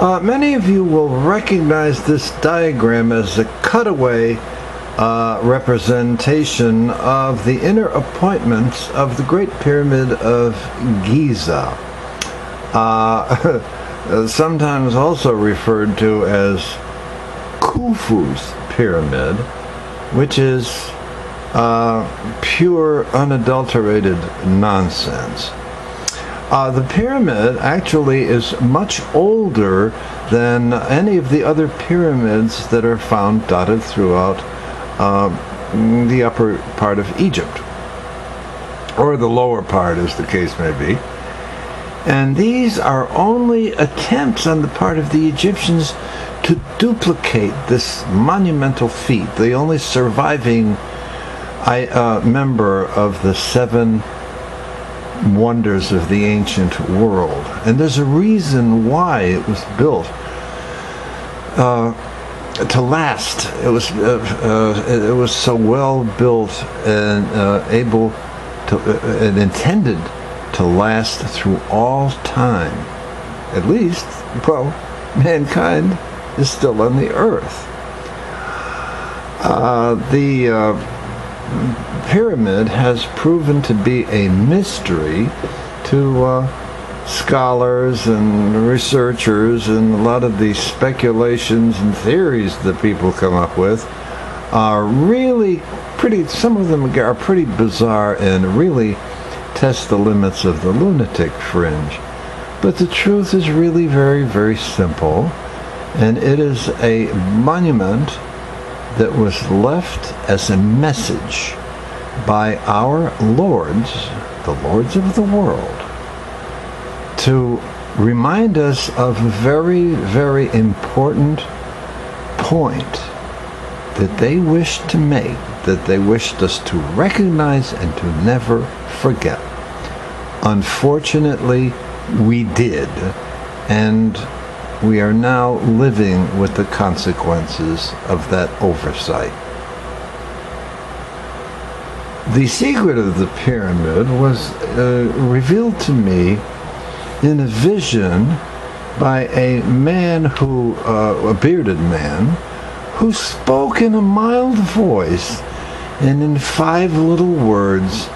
Many of you will recognize this diagram as a cutaway representation of the inner appointments of the Great Pyramid of Giza, sometimes also referred to as Khufu's pyramid, which is pure, unadulterated nonsense. The pyramid actually is much older than any of the other pyramids that are found dotted throughout the upper part of Egypt, or the lower part as the case may be. And these are only attempts on the part of the Egyptians to duplicate this monumental feat, the only surviving member of the seven wonders of the ancient world. And there's a reason why it was built to last. It was so well built and able to and intended to last through all time. At least, well, mankind is still on the earth. The pyramid has proven to be a mystery to scholars and researchers, and a lot of the speculations and theories that people come up with are really some of them are pretty bizarre and really test the limits of the lunatic fringe. But the truth is really very, very simple, and it is a monument that was left as a message by our lords, the lords of the world, to remind us of a very, very important point that they wished to make, that they wished us to recognize and to never forget. Unfortunately, we did, and we are now living with the consequences of that oversight. The secret of the pyramid was revealed to me in a vision by a man a bearded man, who spoke in a mild voice and in 5 little words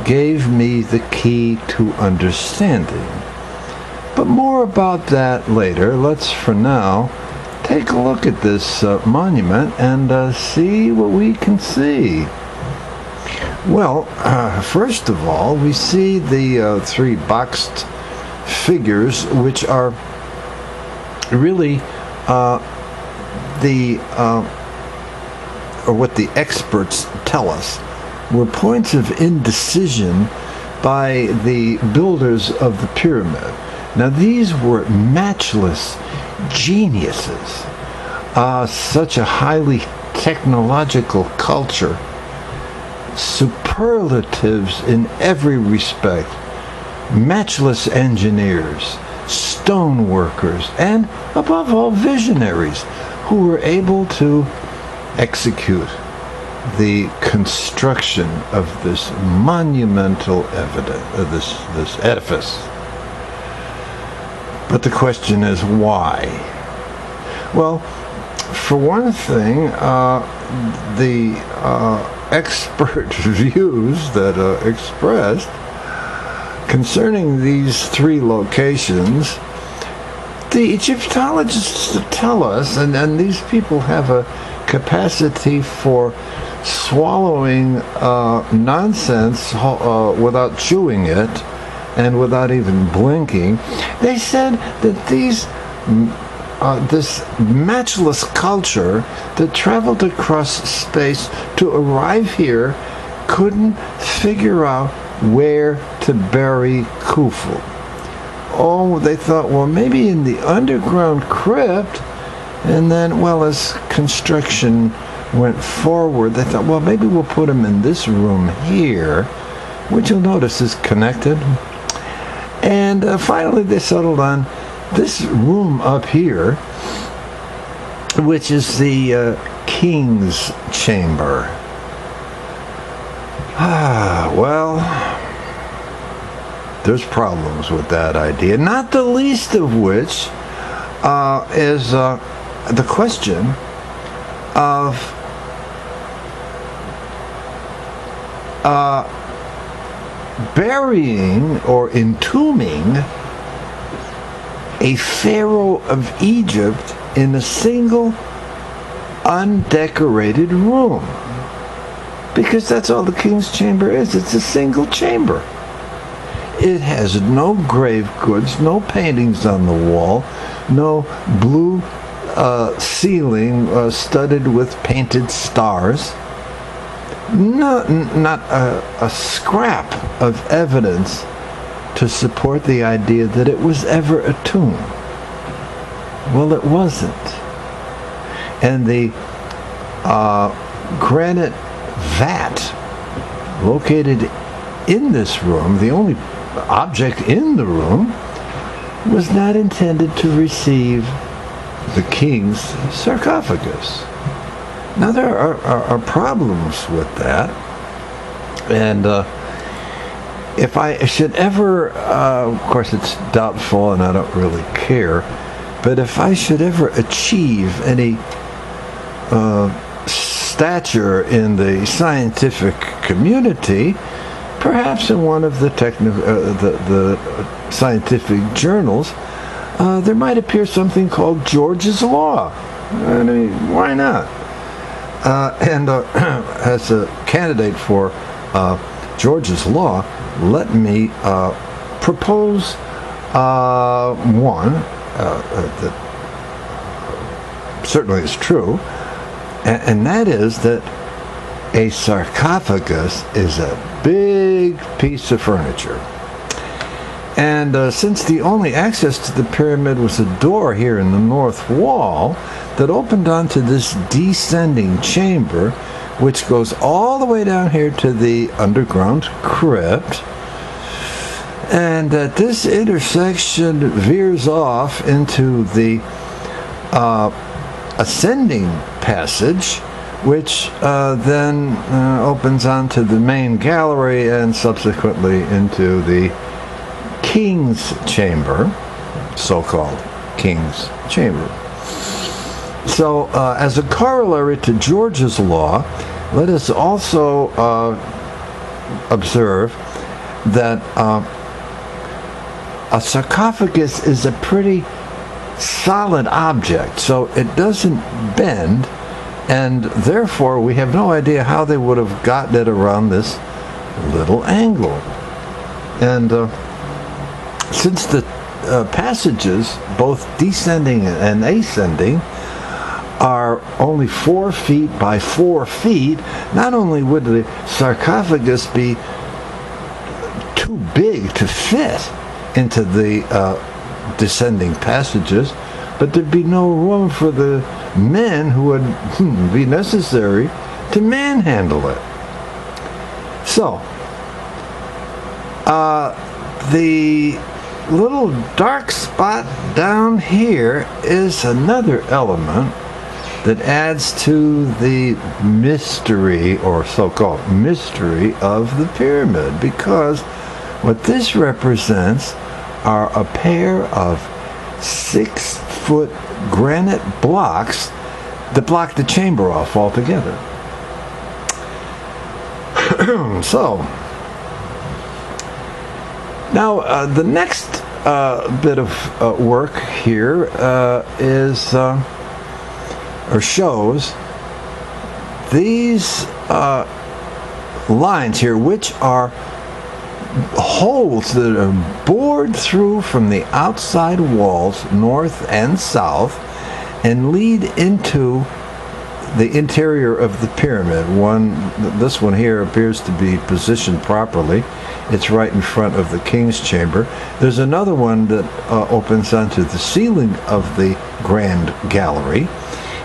gave me the key to understanding. But more about that later. Let's, for now, take a look at this monument and see what we can see. Well, first of all, we see the 3 boxed figures, which are really or what the experts tell us, were points of indecision by the builders of the pyramid. Now, these were matchless geniuses, such a highly technological culture, superlatives in every respect, matchless engineers, stone workers, and above all, visionaries who were able to execute the construction of this monumental this edifice. But the question is, why? Well, for one thing, the expert views that are expressed concerning these 3 locations, the Egyptologists tell us, and these people have a capacity for swallowing nonsense without chewing it and without even blinking. They said that this matchless culture that traveled across space to arrive here couldn't figure out where to bury Khufu. Oh, they thought, well, maybe in the underground crypt. And then, well, as construction went forward, they thought, well, maybe we'll put him in this room here, which you'll notice is connected. And finally, they settled on this room up here, which is the king's chamber. Well, there's problems with that idea, not the least of which is the question of burying or entombing a pharaoh of Egypt in a single undecorated room. Because that's all the king's chamber is. It's a single chamber. It has no grave goods, no paintings on the wall, no blue ceiling studded with painted stars. Not a scrap of evidence to support the idea that it was ever a tomb. Well, it wasn't. And the granite vat located in this room, the only object in the room, was not intended to receive the king's sarcophagus. Now, there are problems with that, and if I should ever, of course it's doubtful and I don't really care, but if I should ever achieve any stature in the scientific community, perhaps in one of the scientific journals, there might appear something called George's Law. I mean, why not? And as a candidate for George's Law, let me propose one that certainly is true, and that is that a sarcophagus is a big piece of furniture. And since the only access to the pyramid was a door here in the north wall that opened onto this descending chamber, which goes all the way down here to the underground crypt, and that this intersection veers off into the ascending passage, which then opens onto the main gallery and subsequently into the King's Chamber, so-called King's Chamber. So, as a corollary to George's Law, let us also observe that a sarcophagus is a pretty solid object, so it doesn't bend, and therefore we have no idea how they would have gotten it around this little angle. And since the passages, both descending and ascending, are only 4 feet by 4 feet, not only would the sarcophagus be too big to fit into the descending passages, but there'd be no room for the men who would be necessary to manhandle it. So, the little dark spot down here is another element that adds to the mystery, or so-called mystery, of the pyramid, because what this represents are a pair of 6-foot granite blocks that block the chamber off altogether. So, now the next bit of work here is or shows these lines here, which are holes that are bored through from the outside walls, north and south, and lead into the interior of the pyramid. This one here appears to be positioned properly. It's right in front of the King's Chamber. There's another one that opens onto the ceiling of the Grand Gallery.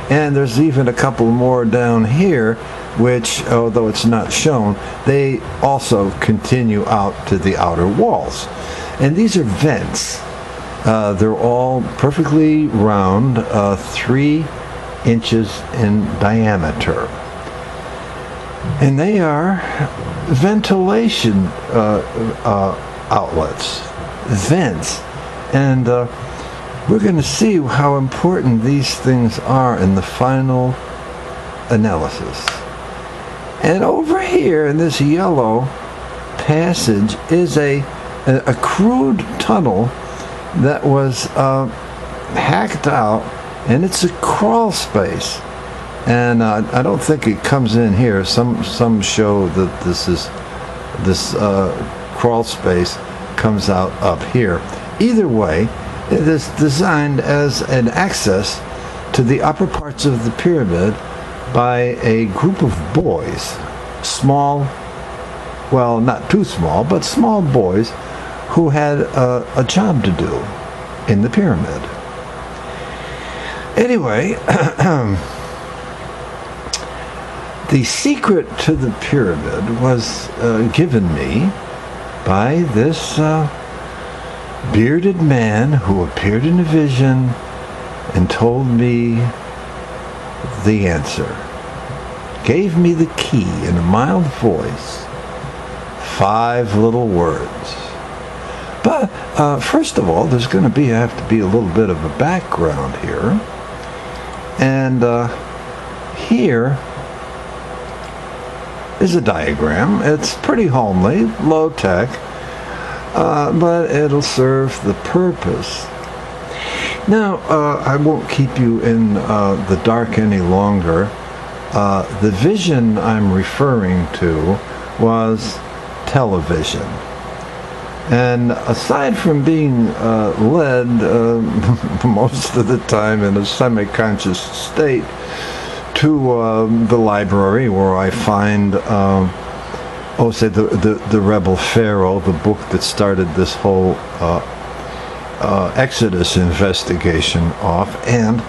And there's even a couple more down here, which, although it's not shown, they also continue out to the outer walls. And these are vents. They're all perfectly round, 3 inches in diameter. And they are ventilation outlets, vents. And we're going to see how important these things are in the final analysis. And over here in this yellow passage is a crude tunnel that was hacked out, and it's a crawl space. And I don't think it comes in here. Some show that this crawl space comes out up here. Either way, it is designed as an access to the upper parts of the pyramid by a group of boys, small, well, not too small, but small boys who had a job to do in the pyramid. Anyway, the secret to the pyramid was given me by this bearded man who appeared in a vision and told me the answer. Gave me the key in a mild voice. 5 little words. But first of all, there's going to have to be a little bit of a background here. And here is a diagram. It's pretty homely, low tech, but it'll serve the purpose. Now, I won't keep you in the dark any longer. The vision I'm referring to was television. And aside from being led most of the time in a semi-conscious state to the library where I find, the Rebel Pharaoh, the book that started this whole Exodus investigation off, and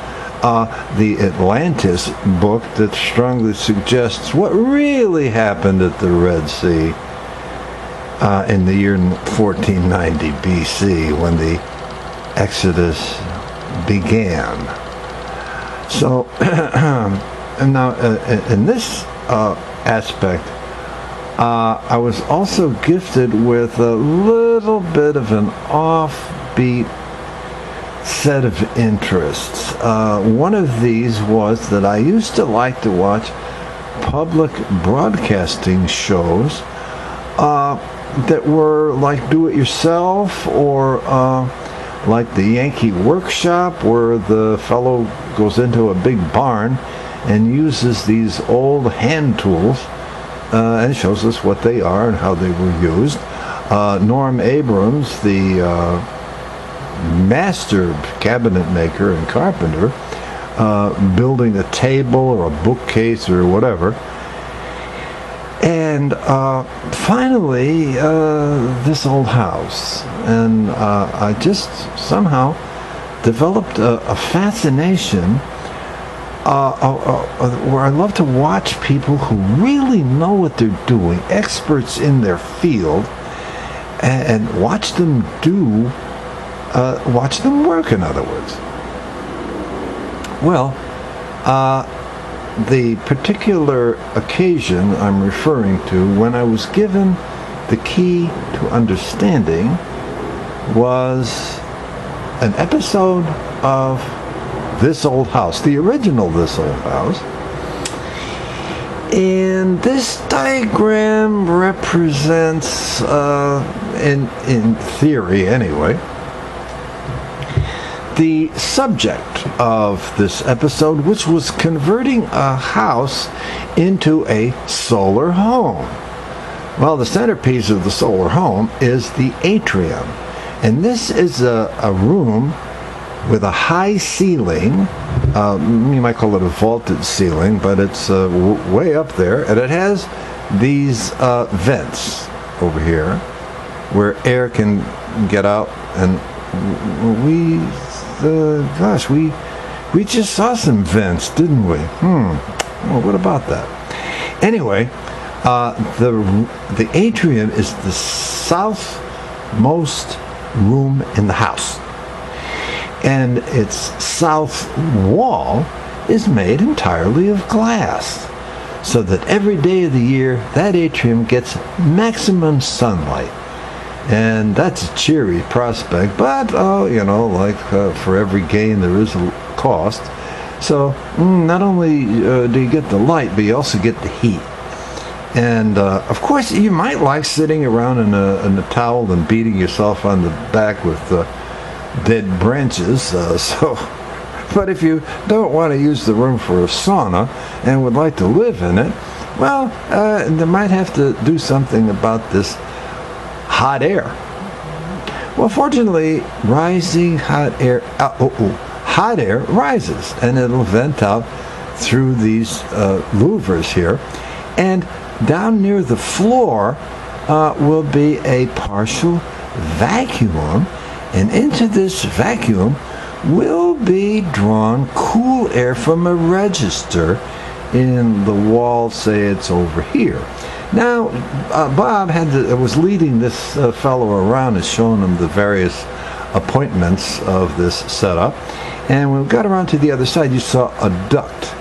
the Atlantis book that strongly suggests what really happened at the Red Sea in the year 1490 BC when the Exodus began. So, and now in this aspect, I was also gifted with a little bit of an offbeat set of interests. One of these was that I used to like to watch public broadcasting shows that were like do-it-yourself, or like the Yankee Workshop, where the fellow goes into a big barn and uses these old hand tools and shows us what they are and how they were used. Norm Abrams, the master cabinet maker and carpenter, building a table or a bookcase or whatever. And finally, this old house. And I just somehow developed a fascination where I love to watch people who really know what they're doing, experts in their field, and watch them work, in other words. Well, the particular occasion I'm referring to, when I was given the key to understanding, was an episode of This Old House, the original This Old House. And this diagram represents, in theory anyway, the subject of this episode, which was converting a house into a solar home. Well, the centerpiece of the solar home is the atrium. And this is a room with a high ceiling. You might call it a vaulted ceiling, but it's way up there. And it has these vents over here where air can get out. And we just saw some vents, didn't we? Well, what about that? Anyway, the atrium is the southmost room in the house, and its south wall is made entirely of glass, so that every day of the year that atrium gets maximum sunlight. And that's a cheery prospect, but, for every gain there is a cost. So not only do you get the light, but you also get the heat. And, of course, you might like sitting around in a towel and beating yourself on the back with dead branches. But if you don't want to use the room for a sauna and would like to live in it, well, they might have to do something about this hot air. Well, fortunately, rising hot air rises, and it'll vent out through these louvers here, and down near the floor will be a partial vacuum, and into this vacuum will be drawn cool air from a register in the wall. Say it's over here. Now, Bob was leading this fellow around and showing him the various appointments of this setup. And when we got around to the other side, you saw a duct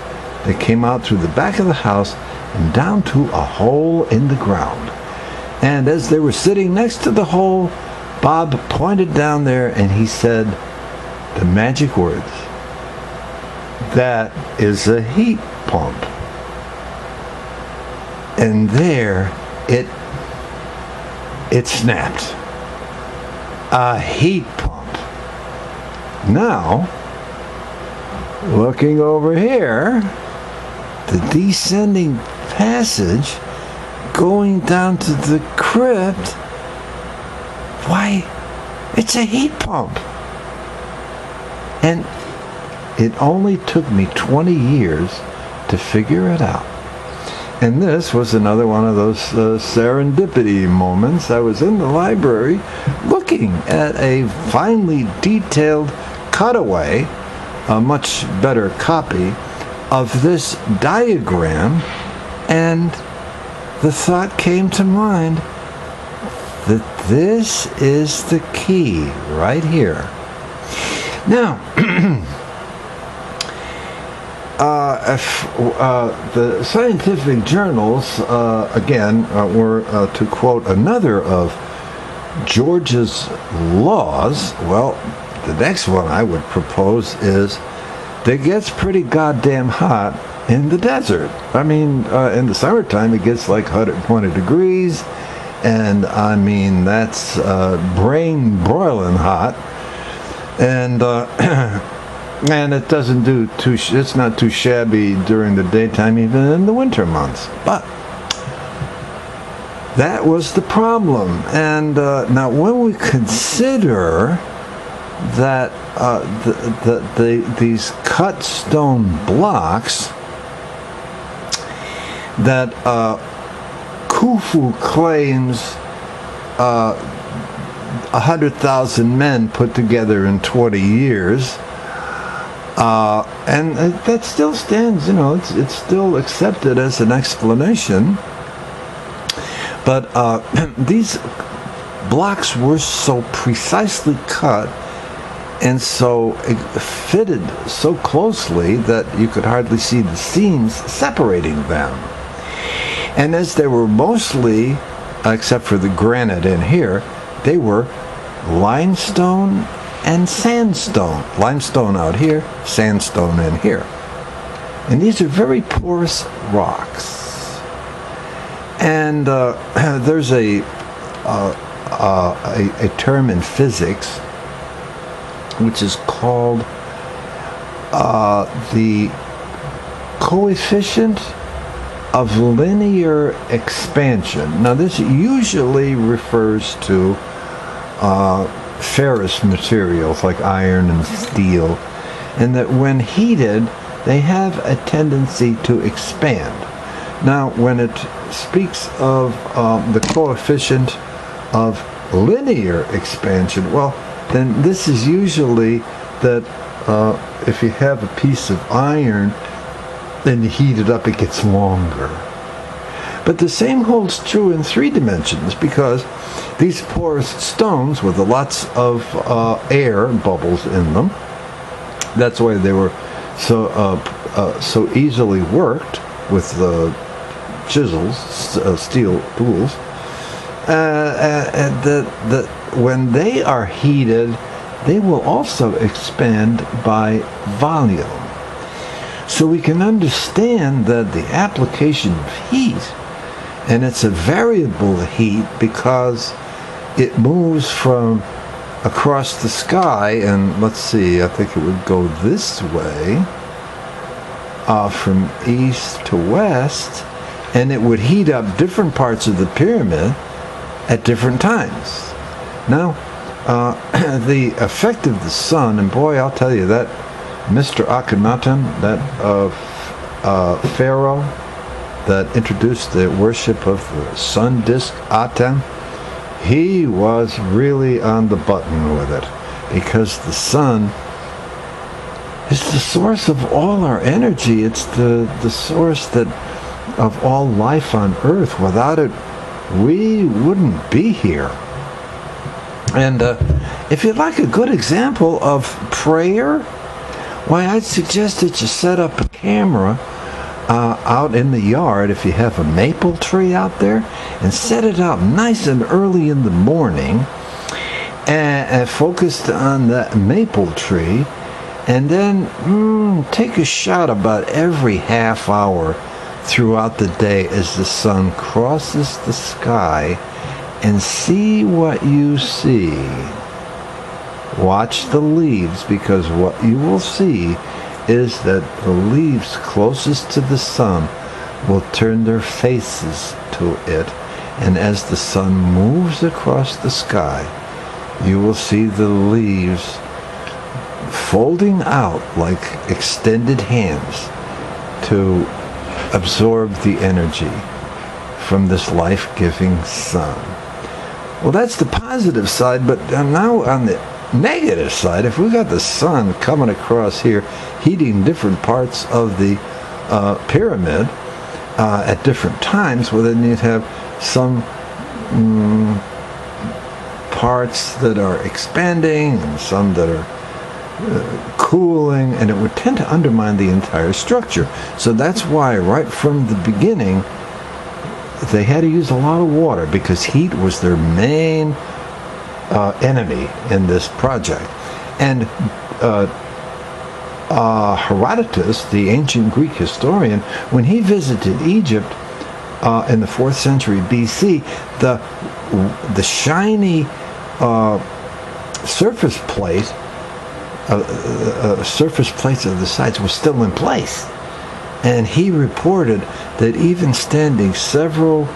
that came out through the back of the house and down to a hole in the ground. And as they were sitting next to the hole, Bob pointed down there and he said the magic words, "That is a heat pump." And there it snapped. A heat pump. Now, looking over here, the descending passage going down to the crypt, why, it's a heat pump. And it only took me 20 years to figure it out. And this was another one of those serendipity moments. I was in the library looking at a finely detailed cutaway, a much better copy of this diagram, and the thought came to mind that this is the key right here. Now, the scientific journals, again, were, to quote another of George's laws, well, the next one I would propose is that it gets pretty goddamn hot in the desert. I mean, in the summertime, it gets like 120 degrees, and I mean, that's brain broiling hot. And and it doesn't do it's not too shabby during the daytime, even in the winter months. But that was the problem. And now when we consider that these cut stone blocks that Khufu claims 100,000 men put together in 20 years, and that still stands, it's still accepted as an explanation. But these blocks were so precisely cut and so fitted so closely that you could hardly see the seams separating them. And as they were mostly, except for the granite in here, they were limestone and sandstone. Limestone out here, sandstone in here. And these are very porous rocks. And there's a term in physics which is called the coefficient of linear expansion. Now this usually refers to ferrous materials like iron and steel, and that when heated they have a tendency to expand. Now when it speaks of the coefficient of linear expansion, well then this is usually that if you have a piece of iron, then you heat it up, it gets longer. But the same holds true in 3 dimensions, because these porous stones with lots of air bubbles in them, that's why they were so easily worked with chisels, steel tools, when they are heated, they will also expand by volume. So we can understand that the application of heat, and it's a variable heat because it moves from across the sky, and let's see, I think it would go this way, from east to west, and it would heat up different parts of the pyramid at different times. Now, the effect of the sun, and boy, I'll tell you that Mr. Akhenaten, that pharaoh that introduced the worship of the sun disk Aten, he was really on the button with it, because the sun is the source of all our energy. It's the source that of all life on earth. Without it, we wouldn't be here. And if you'd like a good example of prayer, why, I'd suggest that you set up a camera out in the yard, if you have a maple tree out there, and set it up nice and early in the morning, and focused on that maple tree, and then take a shot about every half hour throughout the day as the sun crosses the sky, and see what you see. Watch the leaves, because what you will see is that the leaves closest to the sun will turn their faces to it, and as the sun moves across the sky, you will see the leaves folding out like extended hands to absorb the energy from this life-giving sun. Well, that's the positive side, but now on the negative side, if we got the sun coming across here, heating different parts of the pyramid at different times, well, then you'd have some parts that are expanding and some that are cooling, and it would tend to undermine the entire structure. So that's why right from the beginning they had to use a lot of water, because heat was their main enemy in this project. And Herodotus, the ancient Greek historian, when he visited Egypt in the 4th century BC, the shiny surface plates of the sides were still in place. And he reported that even standing several,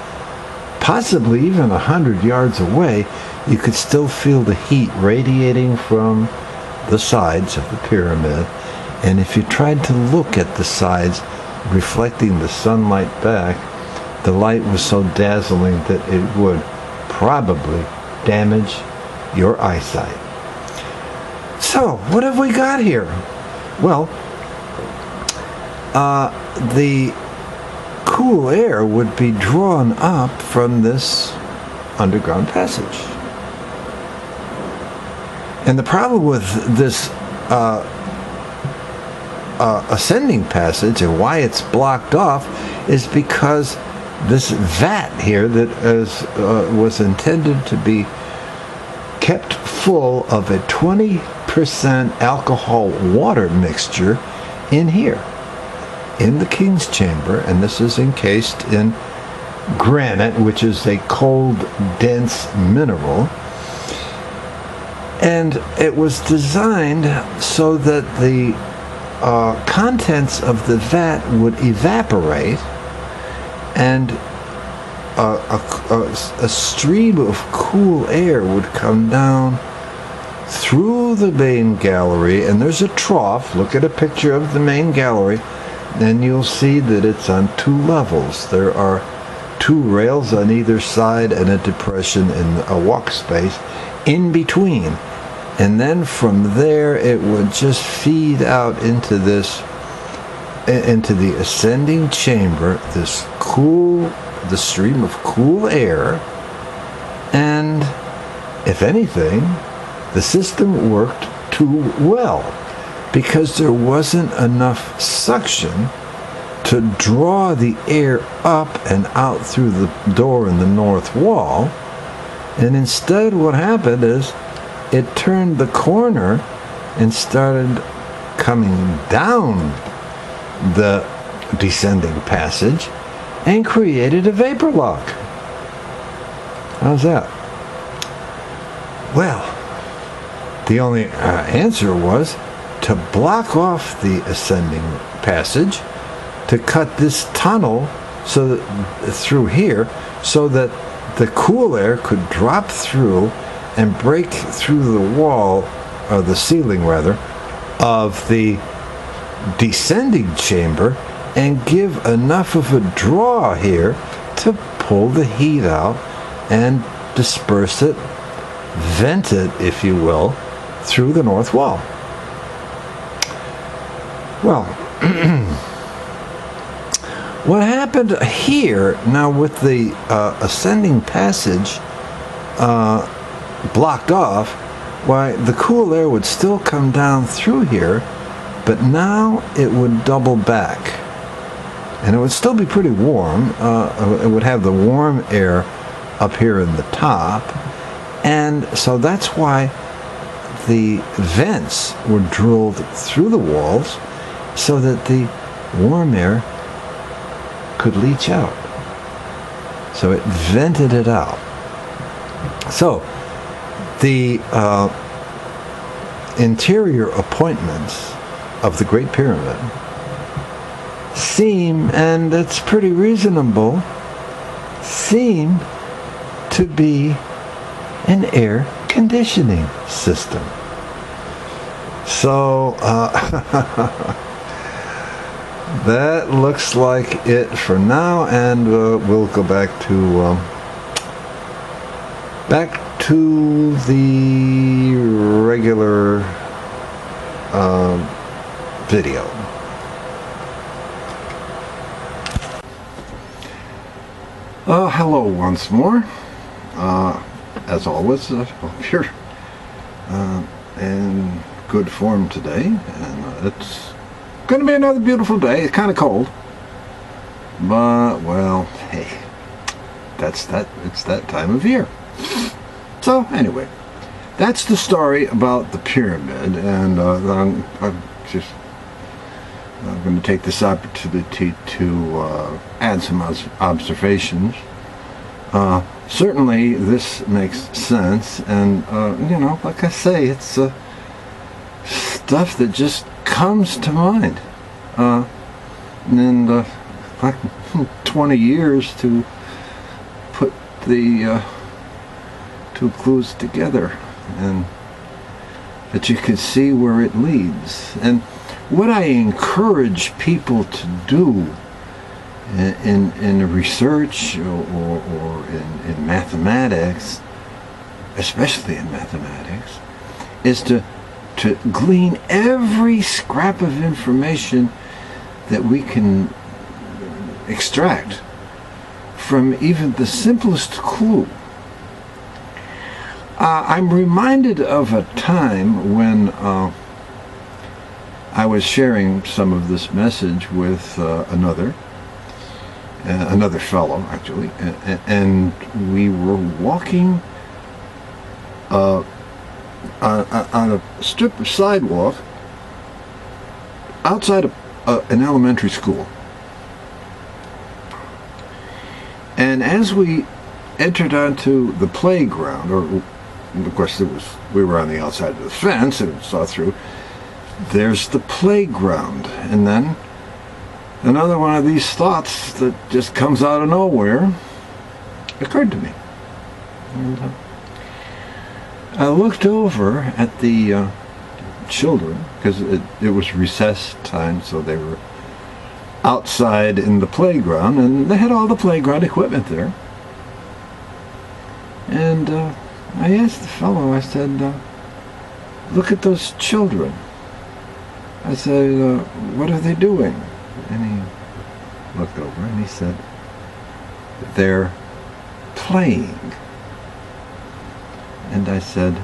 possibly even 100 yards away, you could still feel the heat radiating from the sides of the pyramid. And if you tried to look at the sides, reflecting the sunlight back, the light was so dazzling that it would probably damage your eyesight. So, what have we got here? Well, the cool air would be drawn up from this underground passage. And the problem with this ascending passage, and why it's blocked off, is because this vat here that was intended to be kept full of a 20% alcohol water mixture in here, in the king's chamber, and this is encased in granite, which is a cold, dense mineral. And it was designed so that the contents of the vat would evaporate, and a stream of cool air would come down through the main gallery. And there's a trough. Look at a picture of the main gallery, and you'll see that it's on 2 levels. There are 2 rails on either side and a depression in a walk space in between. And then from there it would just feed out into this, into the ascending chamber, the stream of cool air. And if anything, the system worked too well, because there wasn't enough suction to draw the air up and out through the door in the north wall. And instead what happened is it turned the corner and started coming down the descending passage and created a vapor lock. How's that? Well, the only answer was to block off the ascending passage, to cut this tunnel so that, through here, so that the cool air could drop through and break through the wall, or the ceiling rather, of the descending chamber and give enough of a draw here to pull the heat out and disperse it, vent it, if you will, through the north wall. Well, what happened here now with the ascending passage blocked off, why the cool air would still come down through here, but now it would double back. And it would still be pretty warm. It would have the warm air up here in the top. And so that's why the vents were drilled through the walls so that the warm air could leach out. So it vented it out. So the interior appointments of the Great Pyramid seem, and it's pretty reasonable, seem to be an air conditioning system. So that looks like it for now, and we'll go back to the regular video. Hello once more. As always, I hope you're in good form today, and it's going to be another beautiful day. It's kind of cold, but well, hey, it's that time of year. So anyway, that's the story about the pyramid, and I'm going to take this opportunity to add some observations. Certainly this makes sense, and you know, like I say, it's stuff that just comes to mind. And like 20 years to put the two clues together, and that you can see where it leads. And what I encourage people to do in research or in mathematics, especially in mathematics, is to glean every scrap of information that we can extract from even the simplest clue. I'm reminded of a time when I was sharing some of this message with another fellow, actually, and we were walking on a strip of sidewalk outside of an elementary school. And as we entered onto the playground, or of course we were on the outside of the fence and saw through, there's the playground. And then another one of these thoughts that just comes out of nowhere occurred to me. And I looked over at the children, because it was recess time, so they were outside in the playground, and they had all the playground equipment there. And I asked the fellow, I said, look at those children. I said, what are they doing? And he looked over and he said, they're playing. And I said,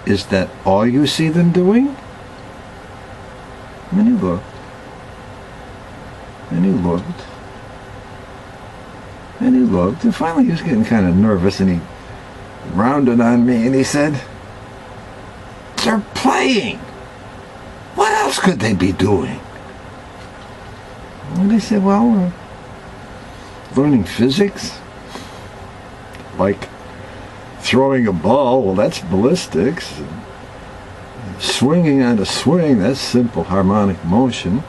is that all you see them doing? And he looked. And he looked. And he looked, and finally he was getting kind of nervous, and he rounded on me, and he said, "They're playing. What else could they be doing?" And I said, "Well, learning physics, like throwing a ball, well, that's ballistics. Swinging on a swing, that's simple harmonic motion.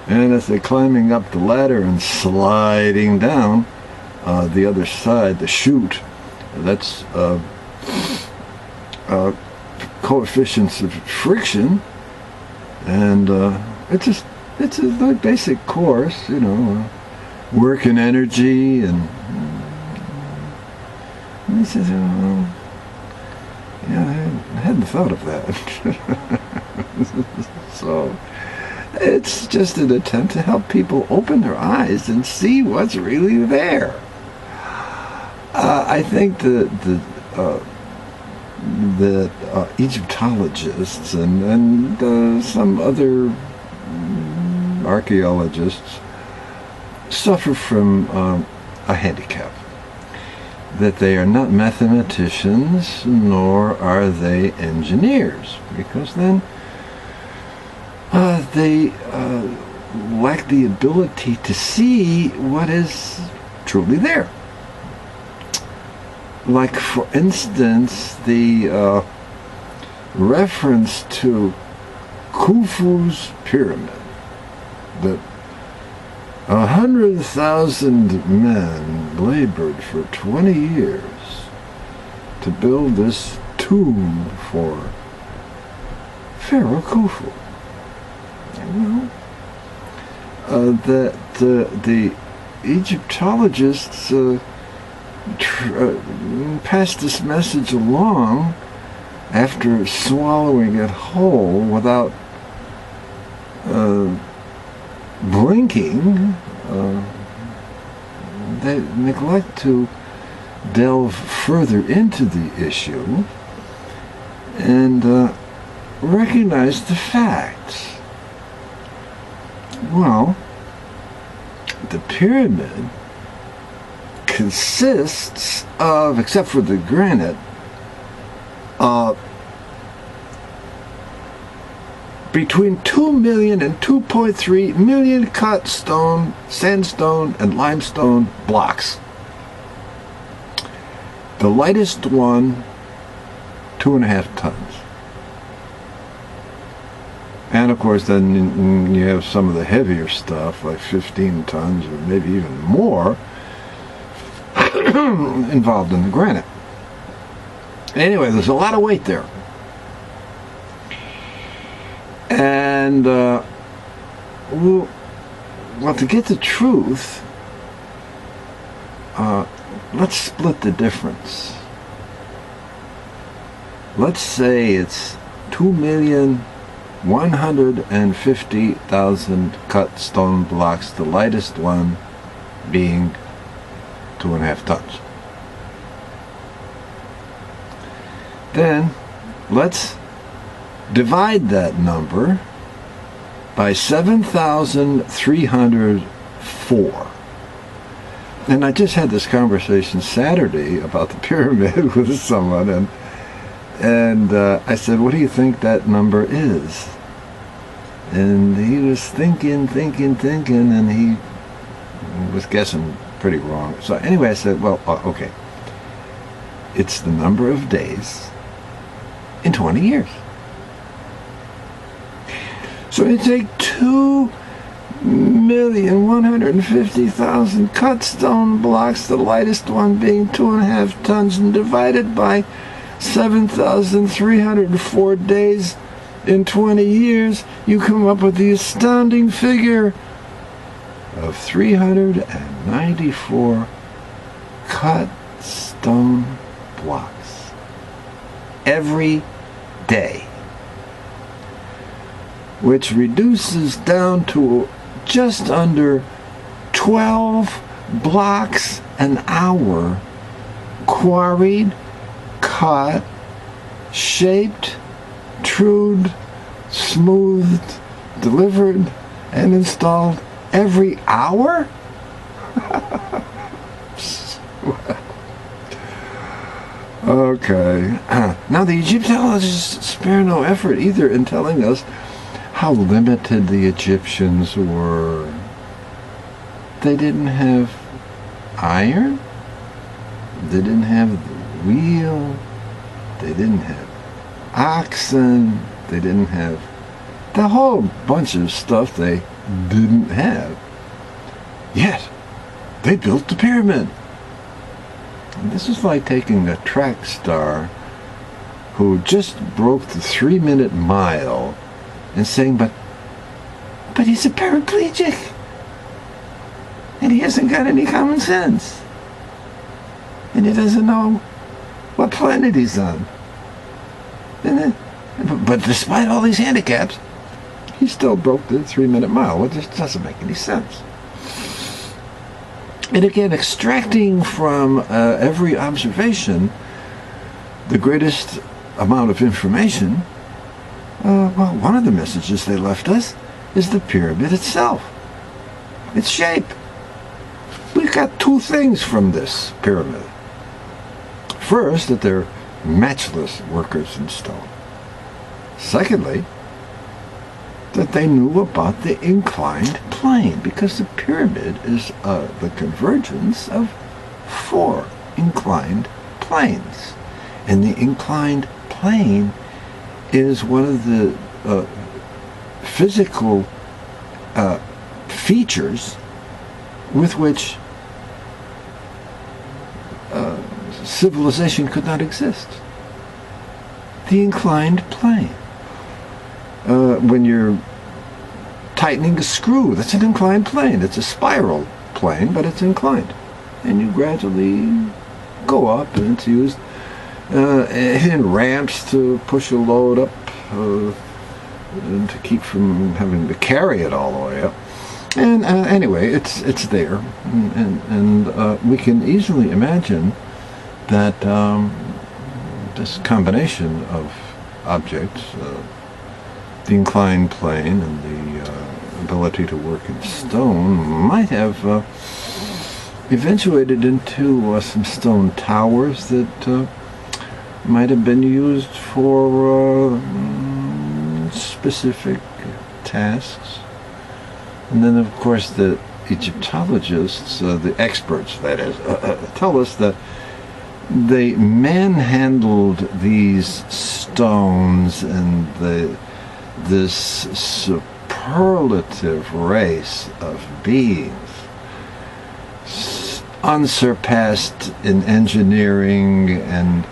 And as they're climbing up the ladder and sliding down the other side, the chute, that's coefficients of friction. And it's a basic course, work and energy." And he says, "Well, yeah, I hadn't thought of that." So it's just an attempt to help people open their eyes and see what's really there. I think that Egyptologists and some other archaeologists suffer from a handicap. That they are not mathematicians, nor are they engineers, because then they lack the ability to see what is truly there. Like, for instance, the reference to Khufu's pyramid, that 100,000 men labored for 20 years to build this tomb for Pharaoh Khufu. That the Egyptologists passed this message along after swallowing it whole without blinking. They neglect to delve further into the issue and recognize the facts. Well, the pyramid consists of, except for the granite, between 2 million and 2.3 million cut stone, sandstone, and limestone blocks. The lightest one, 2.5 tons. And of course, then you have some of the heavier stuff, like 15 tons or maybe even more, involved in the granite. Anyway, there's a lot of weight there. And, well, to get the truth, let's split the difference. Let's say it's 2,150,000 cut stone blocks, the lightest one being 2.5 tons. Then let's divide that number by 7,304. And I just had this conversation Saturday about the pyramid with someone, and I said, "What do you think that number is?" And he was thinking, and he was guessing pretty wrong. So anyway, I said, "Well, okay. It's the number of days in 20 years. So you take 2,150,000 cut stone blocks, the lightest one being 2.5 tons, and divide it by 7,304 days in 20 years, you come up with the astounding figure of 394 cut stone blocks every day, which reduces down to just under 12 blocks an hour, quarried, cut, shaped, trued, smoothed, delivered, and installed every hour? Okay. Now the Egyptologists spare no effort either in telling us how limited the Egyptians were. They didn't have iron. They didn't have the wheel. They didn't have oxen. They didn't have the whole bunch of stuff they didn't have. Yet, they built the pyramid. And this is like taking a track star who just broke the 3-minute mile and saying, but he's a paraplegic. And he hasn't got any common sense. And he doesn't know what planet he's on. And then, but despite all these handicaps, he still broke the 3-minute mile. Well, this doesn't make any sense. And again, extracting from every observation the greatest amount of information, well, one of the messages they left us is the pyramid itself. Its shape. We've got two things from this pyramid. First, that they're matchless workers in stone. Secondly, that they knew about the inclined plane, because the pyramid is the convergence of 4 inclined planes. And the inclined plane is one of the physical features with which civilization could not exist. The inclined plane. When you're tightening a screw, that's an inclined plane. It's a spiral plane, but it's inclined. And you gradually go up, and it's used in ramps to push a load up and to keep from having to carry it all the way up. And anyway, it's there. And we can easily imagine that this combination of objects, the inclined plane and the ability to work in stone, might have eventuated into some stone towers that might have been used for specific tasks. And then, of course, the Egyptologists, the experts, that is, tell us that they manhandled these stones and this superlative race of beings, unsurpassed in engineering and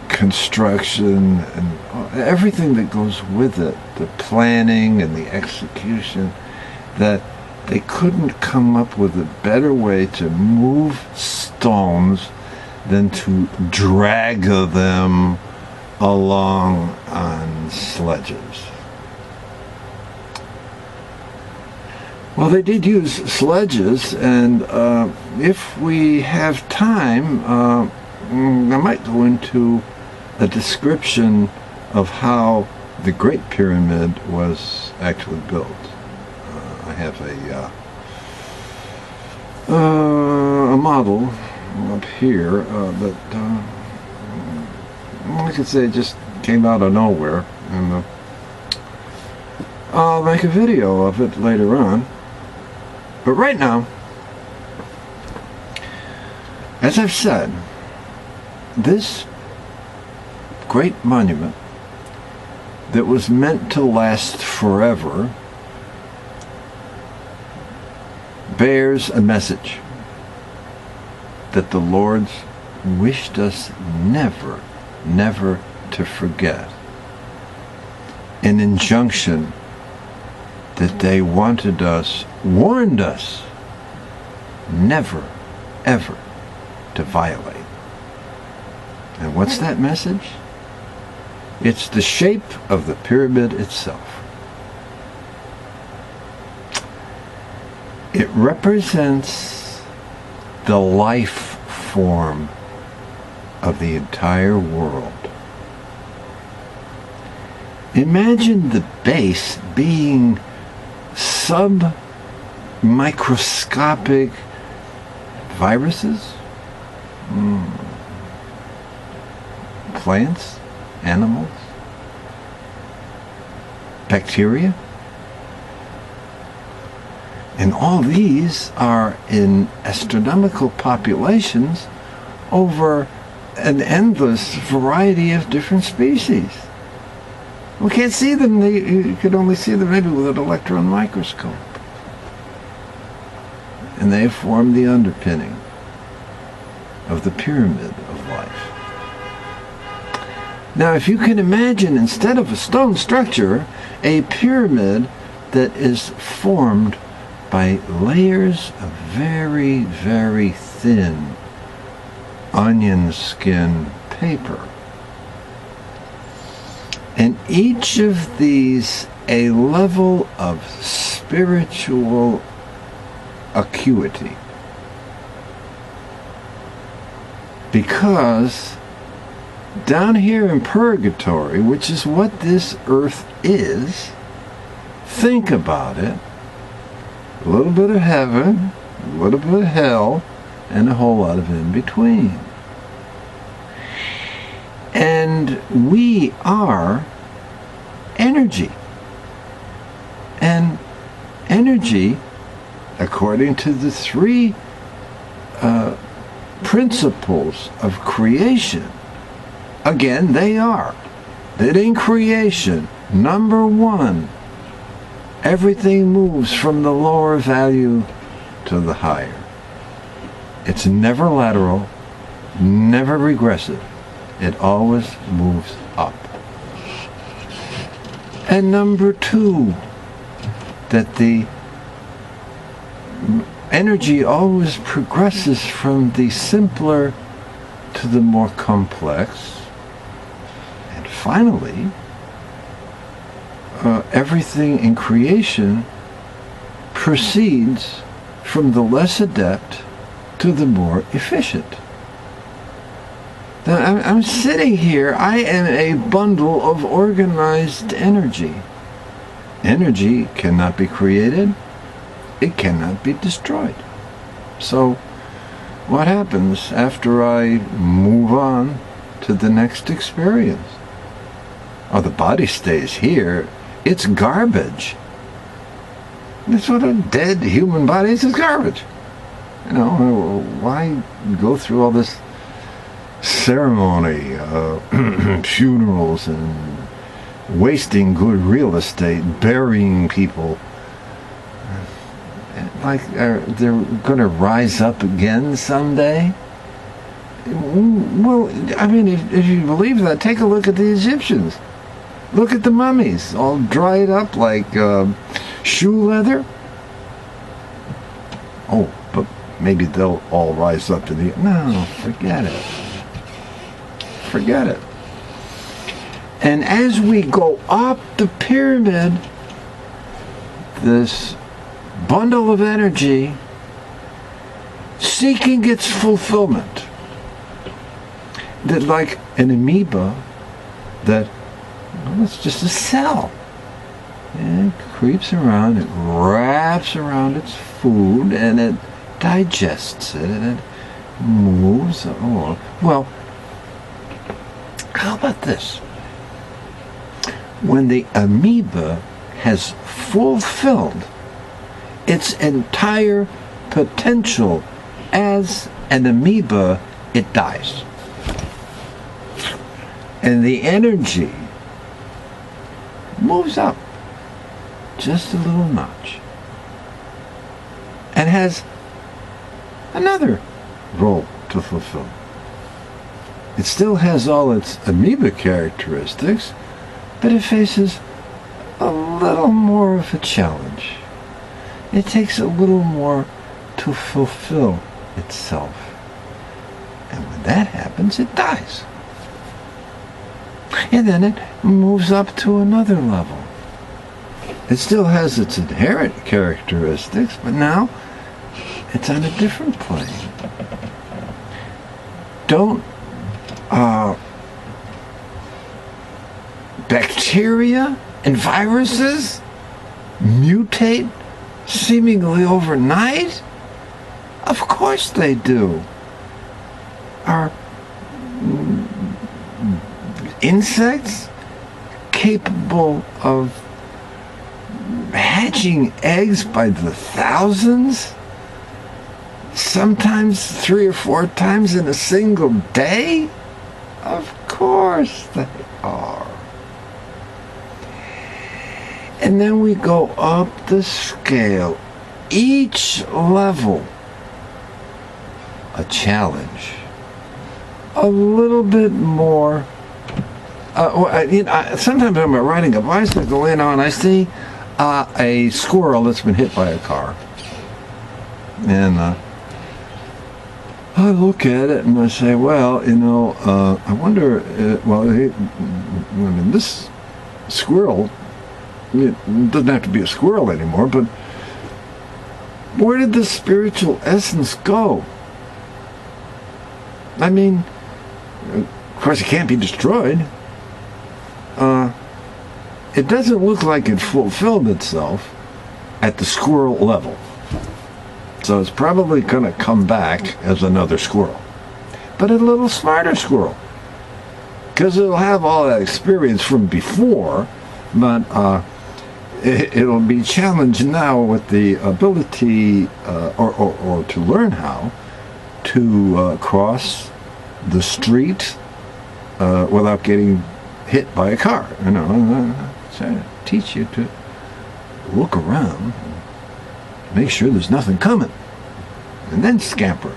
construction and everything that goes with it, the planning and the execution, that they couldn't come up with a better way to move stones than to drag them along on sledges. Well, they did use sledges, and if we have time, I might go into a description of how the Great Pyramid was actually built. I have a model up here that I could say just came out of nowhere, and I'll make a video of it later on. But right now, as I've said, this great monument that was meant to last forever bears a message that the Lord's wished us never, never to forget. An injunction that they wanted us, warned us, never, ever to violate. And what's that message? It's the shape of the pyramid itself. It represents the life form of the entire world. Imagine the base being microscopic viruses, plants, animals, bacteria. And all these are in astronomical populations over an endless variety of different species. We can't see them. You could only see them maybe with an electron microscope. And they form the underpinning of the pyramid of life. Now, if you can imagine, instead of a stone structure, a pyramid that is formed by layers of very, very thin onion skin paper. And each of these a level of spiritual acuity. Because down here in purgatory, which is what this earth is, think about it, a little bit of heaven, a little bit of hell, and a whole lot of in between. And we are energy. And energy, according to the three principles of creation, again, they are that in creation, number one, everything moves from the lower value to the higher. It's never lateral, never regressive. It always moves up. And number two, that the energy always progresses from the simpler to the more complex. And finally, everything in creation proceeds from the less adept to the more efficient. Now, I'm sitting here, I am a bundle of organized energy. Energy cannot be created, it cannot be destroyed. So, what happens after I move on to the next experience? Oh, the body stays here. It's garbage. That's what a dead human body is garbage. You know, why go through all this ceremony, funerals, and wasting good real estate, burying people? Like they're going to rise up again someday? Well, I mean, if you believe that, take a look at the Egyptians. Look at the mummies, all dried up like shoe leather. Oh, but maybe they'll all rise up to the... No, forget it. Forget it. And as we go up the pyramid, this bundle of energy seeking its fulfillment, that like an amoeba, that, well, it's just a cell. It creeps around, it wraps around its food, and it digests it, and it moves. Oh, well, how about this? When the amoeba has fulfilled its entire potential as an amoeba, it dies. And the energy moves up just a little notch and has another role to fulfill. It still has all its amoeba characteristics, but it faces a little more of a challenge. It takes a little more to fulfill itself. And when that happens, it dies. And then it moves up to another level. It still has its inherent characteristics, but now it's on a different plane. Don't bacteria and viruses mutate seemingly overnight? Of course they do. Are insects capable of hatching eggs by the thousands? Sometimes 3 or 4 times in a single day? Of course they are. And then we go up the scale. Each level, a challenge. A little bit more. Sometimes I'm riding a bicycle, and I see a squirrel that's been hit by a car. And I look at it and I say, well, I wonder, this squirrel, it doesn't have to be a squirrel anymore, but where did the spiritual essence go? I mean, of course it can't be destroyed. It doesn't look like it fulfilled itself at the squirrel level. So it's probably going to come back as another squirrel. But a little smarter squirrel. Because it'll have all that experience from before, but it'll be challenged now with the ability or to learn how to cross the street without getting hit by a car. So teach you to look around, make sure there's nothing coming, and then scamper.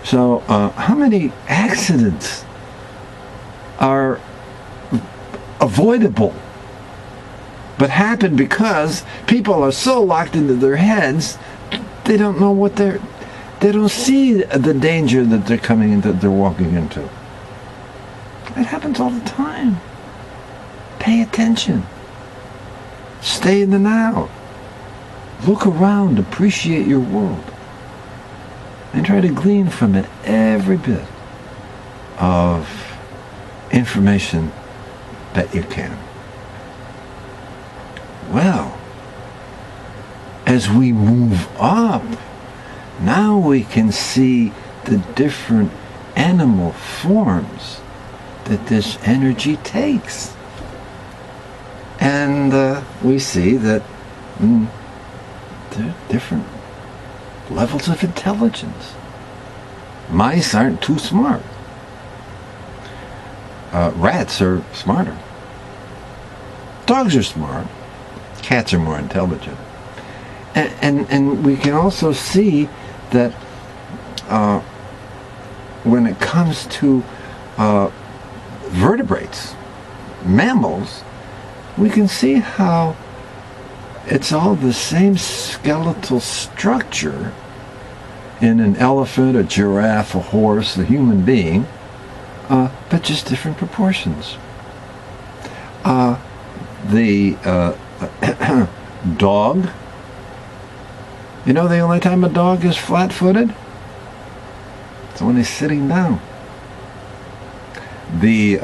So how many accidents are avoidable but happen because people are so locked into their heads they don't know they don't see the danger that they're coming into, that they're walking into. It happens all the time. Pay attention. Stay in the now. Look around, appreciate your world, and try to glean from it every bit of information that you can. Well, as we move up, now we can see the different animal forms that this energy takes. And we see that there are different levels of intelligence. Mice aren't too smart. Rats are smarter. Dogs are smart. Cats are more intelligent. And we can also see that when it comes to vertebrates, mammals, we can see how it's all the same skeletal structure in an elephant, a giraffe, a horse, a human being, but just different proportions. The dog, the only time a dog is flat-footed? It's when he's sitting down. The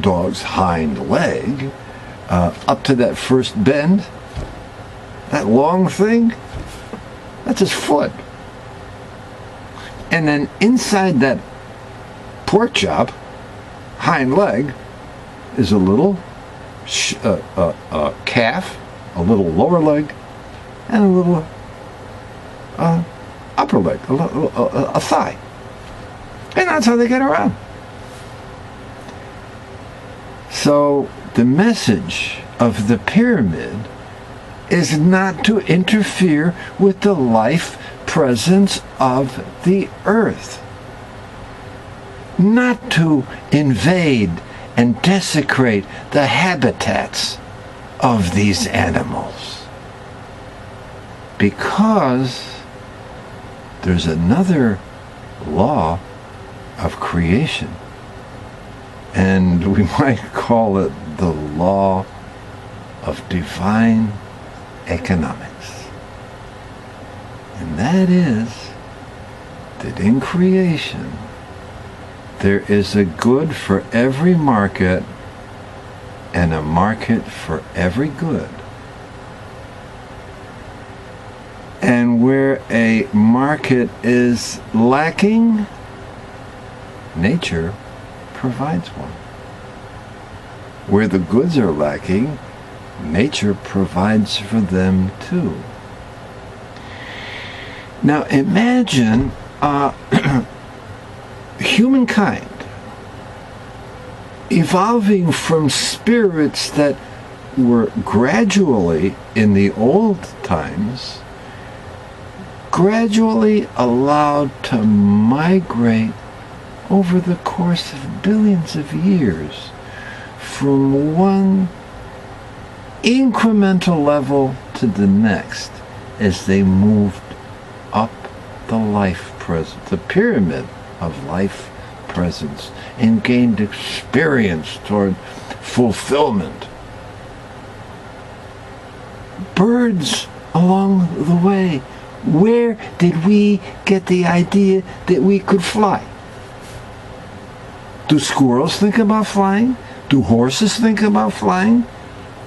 dog's hind leg, up to that first bend, that long thing, that's his foot. And then inside that pork chop, hind leg, is a little calf, a little lower leg, and a little upper leg, a thigh. And that's how they get around. So the message of the pyramid is not to interfere with the life presence of the earth, not to invade and desecrate the habitats of these animals, because there's another law of creation, and we might call it the law of divine economics. And that is that in creation there is a good for every market and a market for every good. And where a market is lacking, nature provides one. Where the goods are lacking, nature provides for them too. Now imagine humankind evolving from spirits that were gradually, in the old times, gradually allowed to migrate over the course of billions of years from one incremental level to the next as they moved up the life presence, the pyramid of life presence, and gained experience toward fulfillment. Birds along the way, where did we get the idea that we could fly? Do squirrels think about flying? Do horses think about flying?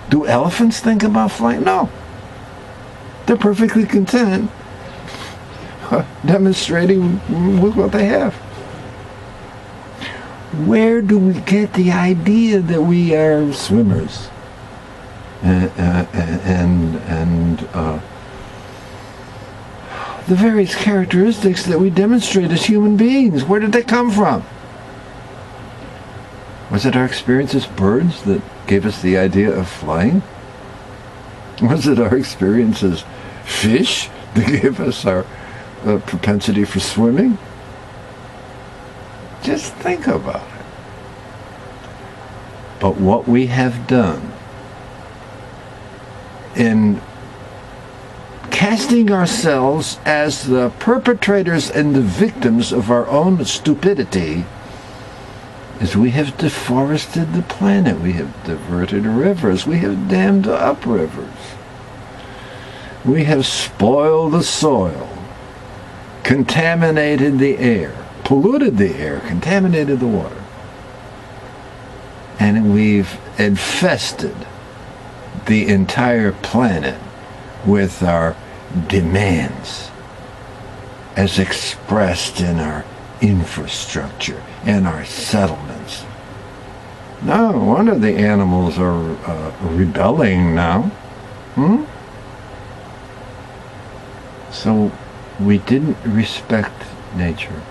Do elephants think about flying? No. They're perfectly content demonstrating with what they have. Where do we get the idea that we are swimmers and the various characteristics that we demonstrate as human beings? Where did they come from? Was it our experience as birds that gave us the idea of flying? Was it our experience as fish that gave us our propensity for swimming? Just think about it. But what we have done in casting ourselves as the perpetrators and the victims of our own stupidity is we have deforested the planet, we have diverted rivers, we have dammed up rivers, we have spoiled the soil, contaminated the air, polluted the air, contaminated the water, and we've infested the entire planet with our demands as expressed in our infrastructure and our settlements. No wonder the animals are rebelling now. So we didn't respect nature.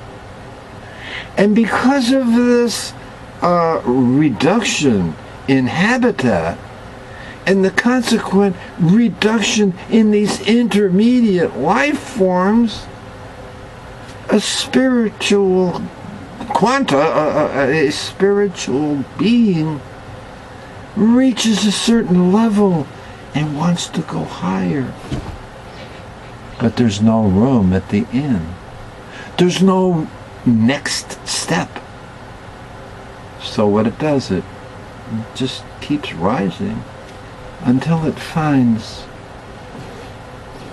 And because of this reduction in habitat and the consequent reduction in these intermediate life forms, a spiritual a spiritual being reaches a certain level and wants to go higher. But there's no room at the end. There's no next step. So what it does, it just keeps rising until it finds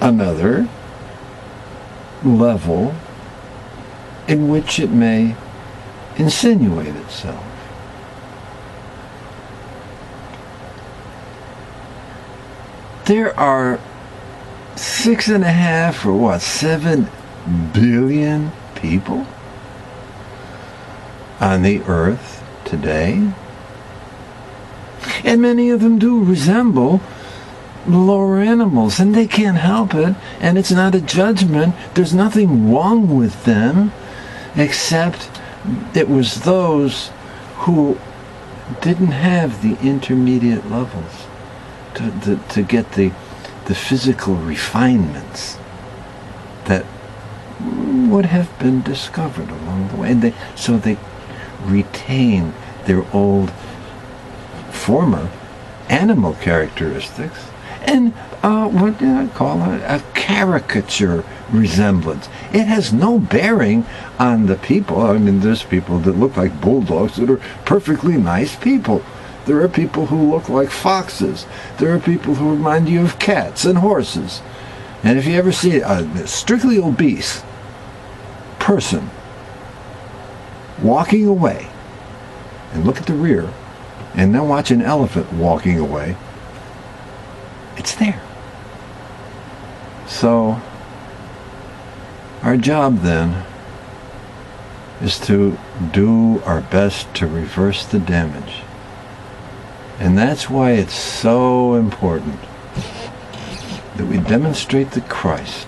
another level in which it may insinuate itself. There are 7 billion people on the earth today, and many of them do resemble lower animals, and they can't help it, and it's not a judgment. There's nothing wrong with them, except it was those who didn't have the intermediate levels to get the physical refinements that would have been discovered along the way. And so they retain their old former animal characteristics and what do I call it? A caricature resemblance. It has no bearing on the people. I mean, there's people that look like bulldogs that are perfectly nice people. There are people who look like foxes. There are people who remind you of cats and horses. And if you ever see a strictly obese person walking away, and look at the rear, and then watch an elephant walking away, it's there. So Our job then is to do our best to reverse the damage. And that's why it's so important that we demonstrate the Christ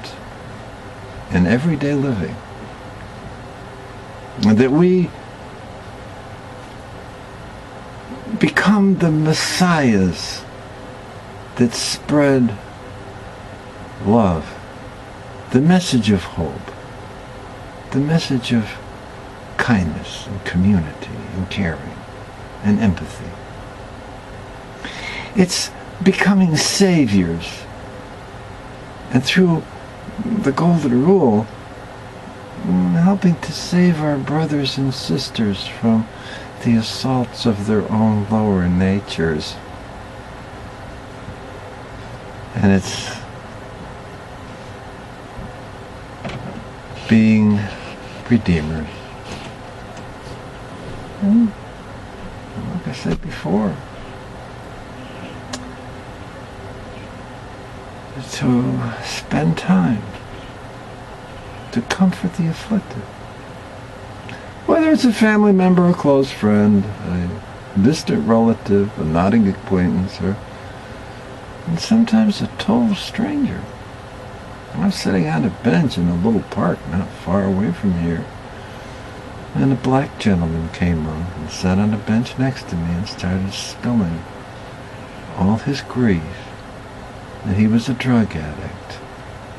in everyday living. And that we become the messiahs that spread love, the message of hope, the message of kindness and community and caring and empathy. It's becoming saviors, and through the golden rule, helping to save our brothers and sisters from the assaults of their own lower natures. And it's being redeemers. And like I said before, to spend time to comfort the afflicted. Whether it's a family member, a close friend, a distant relative, a nodding acquaintance, and sometimes a total stranger. I was sitting on a bench in a little park not far away from here, and a black gentleman came up and sat on a bench next to me and started spilling all his grief that he was a drug addict,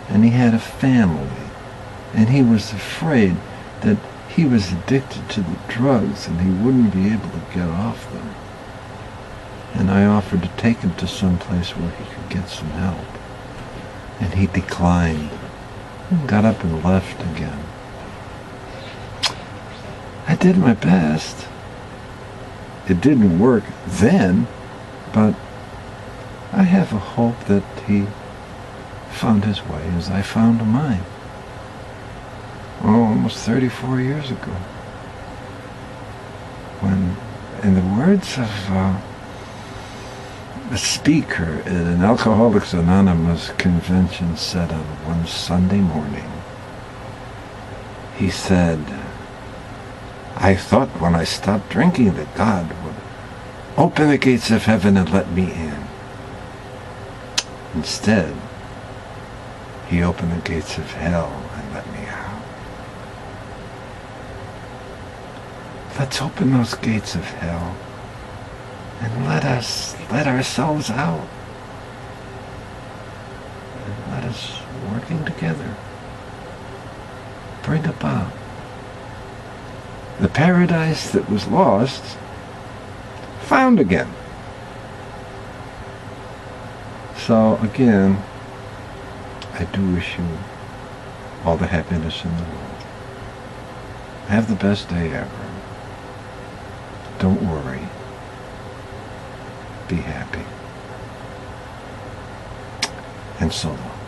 and he had a family, and he was afraid that he was addicted to the drugs and he wouldn't be able to get off them. And I offered to take him to some place where he could get some help. And he declined, got up and left again. I did my best. It didn't work then, but I have a hope that he found his way as I found mine. Almost 34 years ago. When, in the words of a speaker at an Alcoholics Anonymous convention said on one Sunday morning, he said, "I thought when I stopped drinking that God would open the gates of heaven and let me in. Instead, he opened the gates of hell and let me out." Let's open those gates of hell and let ourselves out. And let us, working together, bring about the paradise that was lost, found again. So again, I do wish you all the happiness in the world. Have the best day ever. Don't worry. Be happy. And so long.